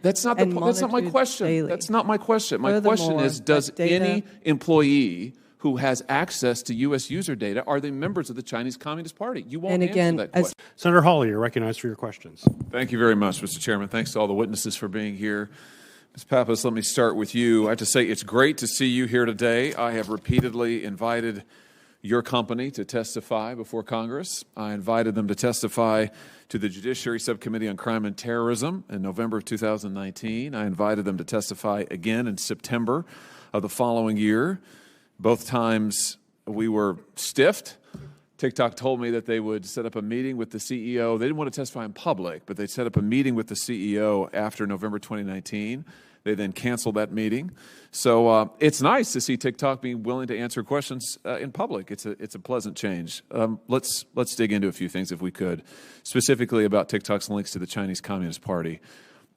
That's not that's not my question. Daily. That's not my question. My question is, does any employee who has access to U.S. user data, are they members of the Chinese Communist Party? You won't answer that question. Senator Hawley, you're recognized for your questions. Thank you very much, Mr. Chairman. Thanks to all the witnesses for being here. Ms. Pappas, let me start with you. I have to say it's great to see you here today. I have repeatedly invited your company to testify before Congress. I invited them to testify to the Judiciary Subcommittee on Crime and Terrorism in November of 2019. I invited them to testify again in September of the following year. Both times we were stiffed. TikTok told me that they would set up a meeting with the CEO. They didn't want to testify in public, but they set up a meeting with the CEO after November 2019. They then canceled that meeting. So it's nice to see TikTok being willing to answer questions in public. It's a pleasant change. Let's dig into a few things, if we could, specifically about TikTok's links to the Chinese Communist Party.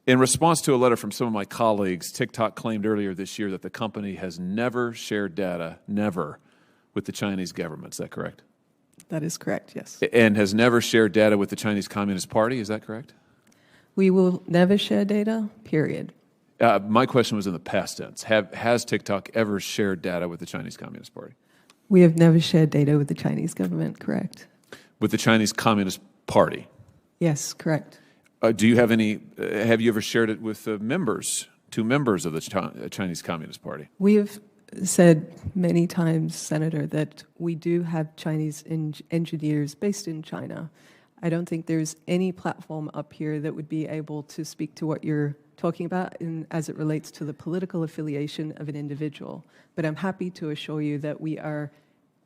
In response to a letter from some of my colleagues, TikTok claimed earlier this year that the company has never shared data, with the Chinese government. Is that correct? That is correct, yes. And has never shared data with the Chinese Communist Party. Is that correct? We will never share data, period. My question was in the past tense. Has TikTok ever shared data with the Chinese Communist Party? We have never shared data with the Chinese government, correct. With the Chinese Communist Party? Yes, correct. Do you have any, have you ever shared it with two members of the Chinese Communist Party? We have said many times, Senator, that we do have Chinese engineers based in China. I don't think there's any platform up here that would be able to speak to what you're talking about as it relates to the political affiliation of an individual. But I'm happy to assure you that we are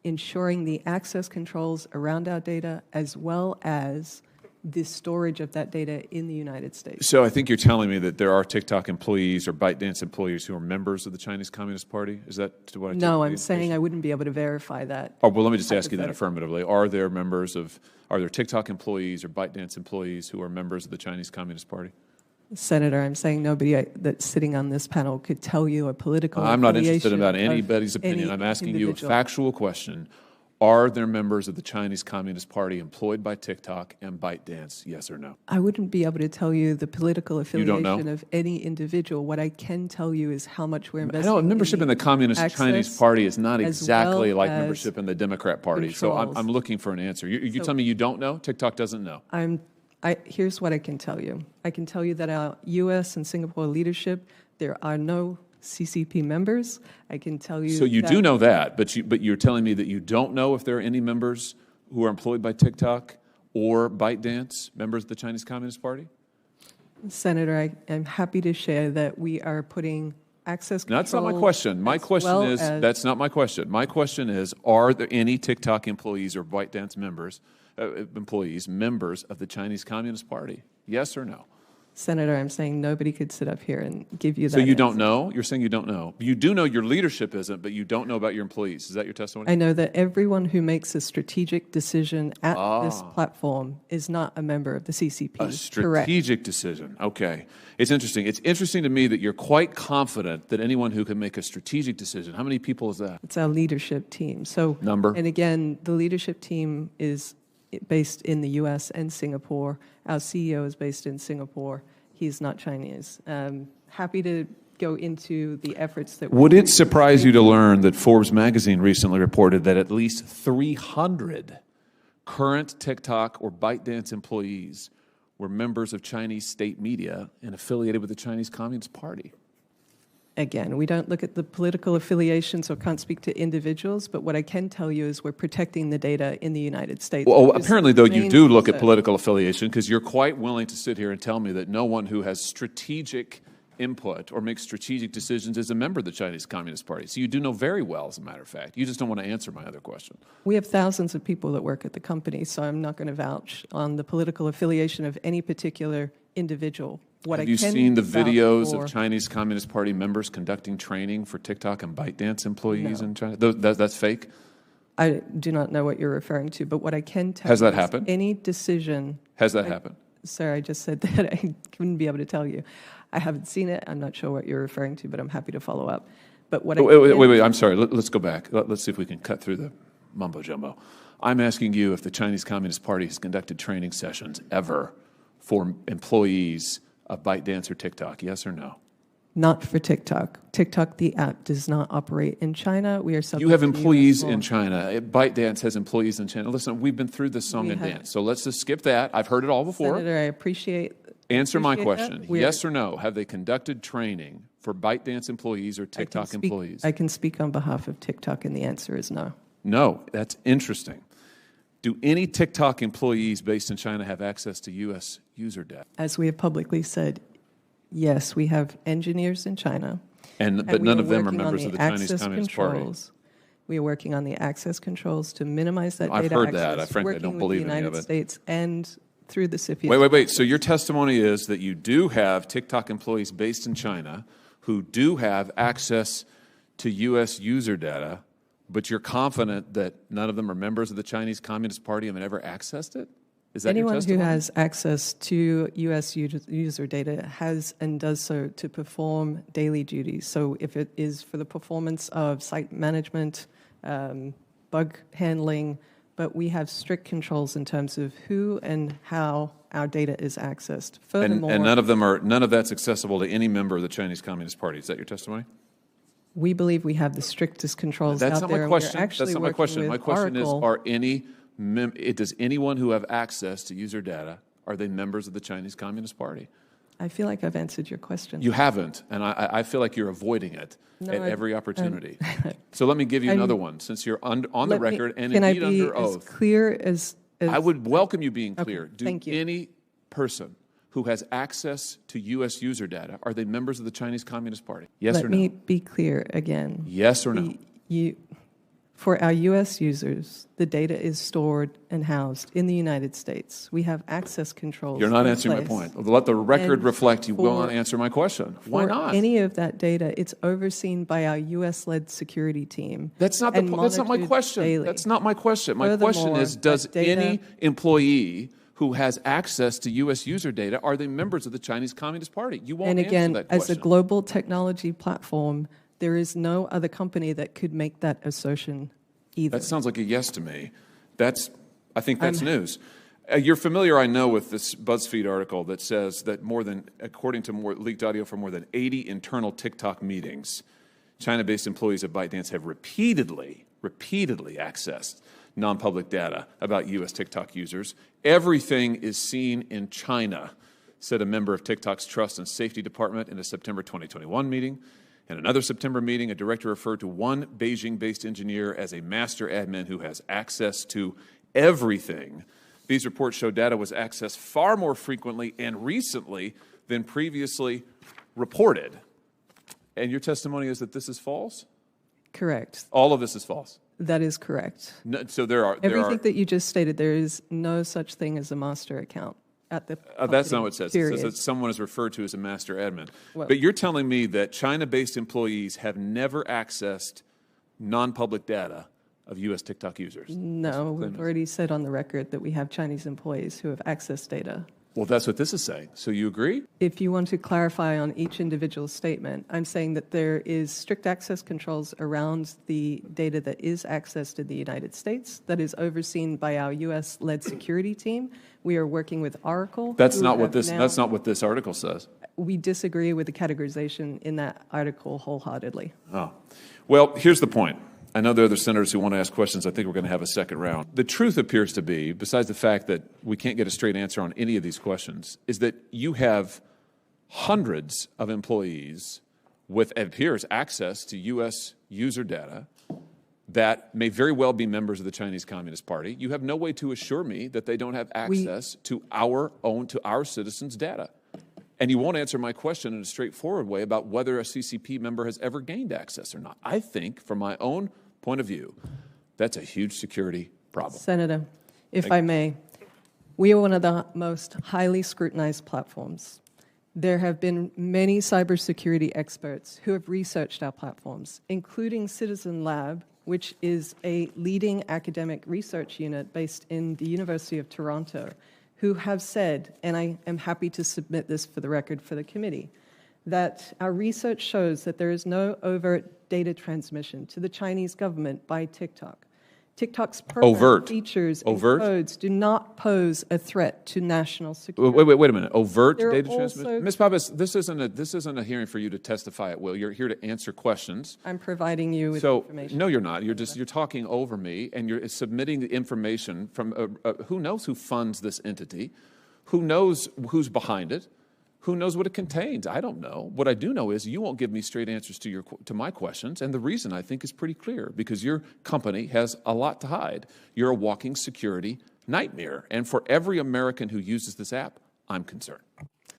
ensuring the access controls around our data as well as the storage of that data in the United States. So I think you're telling me that there are TikTok employees or ByteDance employees who are members of the Chinese Communist Party? Is that what I take? No, I'm saying I wouldn't be able to verify that. Oh, well, let me just ask you that affirmatively. Are there TikTok employees or ByteDance employees who are members of the Chinese Communist Party? Senator, I'm saying nobody that's sitting on this panel could tell you a political I'm not interested about anybody's opinion. I'm asking you a factual question. Are there members of the Chinese Communist Party employed by TikTok and ByteDance, yes or no? I wouldn't be able to tell you the political affiliation know? of any individual. What I can tell you is how much we're investing. I know membership in the Communist Chinese Party is not exactly like membership in the Democrat Party. Controls. So I'm looking for an answer. You tell me you don't know? TikTok doesn't know? Here's what I can tell you. I can tell you that our U.S. and Singapore leadership, there are no CCP members. I can tell you. So you do know that, but you're telling me that you don't know if there are any members who are employed by TikTok or ByteDance, members of the Chinese Communist Party? Senator, I'm happy to share that we are putting access control. That's not my question. My question is, that's not my question. My question is, are there any TikTok employees or ByteDance members of the Chinese Communist Party? Yes or no? Senator, I'm saying nobody could sit up here and give you that. So you don't know? You're saying you don't know. You do know your leadership isn't, but you don't know about your employees. Is that your testimony? I know that everyone who makes a strategic decision at this platform is not a member of the CCP. A strategic decision. Okay. It's interesting. It's interesting to me that you're quite confident that anyone who can make a strategic decision. How many people is that? It's our leadership team. So number? And again, the leadership team is based in the U.S. and Singapore. Our CEO is based in Singapore. He's not Chinese. Happy to go into the efforts that... Would it surprise you to learn that Forbes magazine recently reported that at least 300 current TikTok or ByteDance employees were members of Chinese state media and affiliated with the Chinese Communist Party? Again, we don't look at the political affiliations or can't speak to individuals, but what I can tell you is we're protecting the data in the United States. Well, apparently, though, you do look at political affiliation because you're quite willing to sit here and tell me that no one who has strategic input or makes strategic decisions is a member of the Chinese Communist Party. So you do know very well, as a matter of fact. You just don't want to answer my other question. We have thousands of people that work at the company, so I'm not going to vouch on the political affiliation of any particular individual. Have you seen the videos of Chinese Communist Party members conducting training for TikTok and ByteDance employees in China? That's fake? I do not know what you're referring to, but what I can tell you Has that happened? Any decision... Has that happened? Sir, I just said that I wouldn't be able to tell you. I haven't seen it. I'm not sure what you're referring to, but I'm happy to follow up. But what wait, I'm sorry. Let's go back. Let's see if we can cut through the mumbo-jumbo. I'm asking you if the Chinese Communist Party has conducted training sessions ever for employees of ByteDance or TikTok? Yes or no? Not for TikTok. TikTok, the app, does not operate in China. We are subject You have to employees US law. in China. ByteDance has employees in China. Listen, we've been through this song We and have. dance, so let's just skip that. I've heard it all before. Senator, I appreciate Answer my appreciate that. question. We're- Yes or no? Have they conducted training for ByteDance employees or TikTok employees? I can speak on behalf of TikTok, and the answer is no. No. That's interesting. Do any TikTok employees based in China have access to U.S. user data? As we have publicly said, yes, we have engineers in China. But we none are of them are working on members of the Chinese access Communist Party. controls. We are working on the access controls to minimize that I've data heard access. that. I frankly working don't with believe the any United of it. States and through the CCP. Wait. So your testimony is that you do have TikTok employees based in China who do have access to U.S. user data, but you're confident that none of them are members of the Chinese Communist Party and have ever accessed it? Is that your Anyone who testimony? has access to U.S. user data has and does so to perform daily duties. So if it is for the performance of site management, bug handling, but we have strict controls in terms of who and how our data is accessed. Furthermore, And none of that's accessible to any member of the Chinese Communist Party. Is that your testimony? we believe we have the strictest controls That's out not there. my and we're question. actually That's not my working question. with My question is: Oracle. does anyone who have access to user data, are they members of the Chinese Communist Party? I feel like I've answered your question. You haven't, and I feel like you're avoiding it at every opportunity. So let me give you another one, since you're on the record and can indeed I be under as oath. clear as I would welcome you being clear. Do thank you. any person who has access to U.S. user data, are they members of the Chinese Communist Party? Yes Let or no? me be clear again. Yes or no? For our U.S. users, the data is stored and housed in the United States. We have access controls. You're not in answering my place. point. Let the record And reflect you will for- not answer my question. Why For not? any of that data, it's overseen by our U.S.-led security team. That's not and that's not my monitored question. daily. That's not my question. My question Furthermore, is: does that data- any employee who has access to U.S. user data, are they members of the Chinese Communist Party? You won't And answer again, that as a question. global technology platform, there is no other company that could make that assertion either. That sounds like a yes to me. I think that's news. You're familiar, I know, with this BuzzFeed article that says that according to leaked audio from more than 80 internal TikTok meetings, China-based employees of ByteDance have repeatedly accessed non-public data about U.S. TikTok users. Everything is seen in China, said a member of TikTok's Trust and Safety Department in a September 2021 meeting. In another September meeting, a director referred to one Beijing-based engineer as a master admin who has access to everything. These reports show data was accessed far more frequently and recently than previously reported. And your testimony is that this is false? Correct. All of this is false. That is correct. No, so there are Everything that you just stated, there is no such thing as a master account at the that's not what it says. period. It says that someone is referred to as a master admin. Well- But you're telling me that China-based employees have never accessed non-public data of U.S. TikTok users? No, we've already said on the record that we have Chinese employees who have access data. Well, that's what this is saying. So you agree? If you want to clarify on each individual statement, I'm saying that there is strict access controls around the data that is accessed in the United States that is overseen by our U.S.-led security team. We are working with Oracle. That's who not what have this. now- That's not what this article says. We disagree with the categorization in that article wholeheartedly. Oh, well, here's the point. I know there are other senators who want to ask questions. I think we're going to have a second round. The truth appears to be, besides the fact that we can't get a straight answer on any of these questions, is that you have hundreds of employees with, it appears, access to U.S. user data that may very well be members of the Chinese Communist Party. You have no way to assure me that they don't have access to our citizens' data. And you won't answer my question in a straightforward way about whether a CCP member has ever gained access or not. I think, from my own point of view, that's a huge security problem. Senator, if I may, we are one of the most highly scrutinized platforms. There have been many cybersecurity experts who have researched our platforms, including Citizen Lab, which is a leading academic research unit based in the University of Toronto, who have said, and I am happy to submit this for the record for the committee, that our research shows that there is no overt data transmission to the Chinese government by TikTok. TikTok's program Overt. features Overt? and codes do not pose a threat to national security. Wait a minute. Overt There are data also- transmission? Ms. Pappas, this isn't a hearing for you to testify at will. You're here to answer questions. I'm providing you with So, information. no, you're not. You're talking over me, and you're submitting the information from who knows who funds this entity, who knows who's behind it, who knows what it contains. I don't know. What I do know is you won't give me straight answers to my questions, and the reason I think is pretty clear, because your company has a lot to hide. You're a walking security nightmare, and for every American who uses this app, I'm concerned.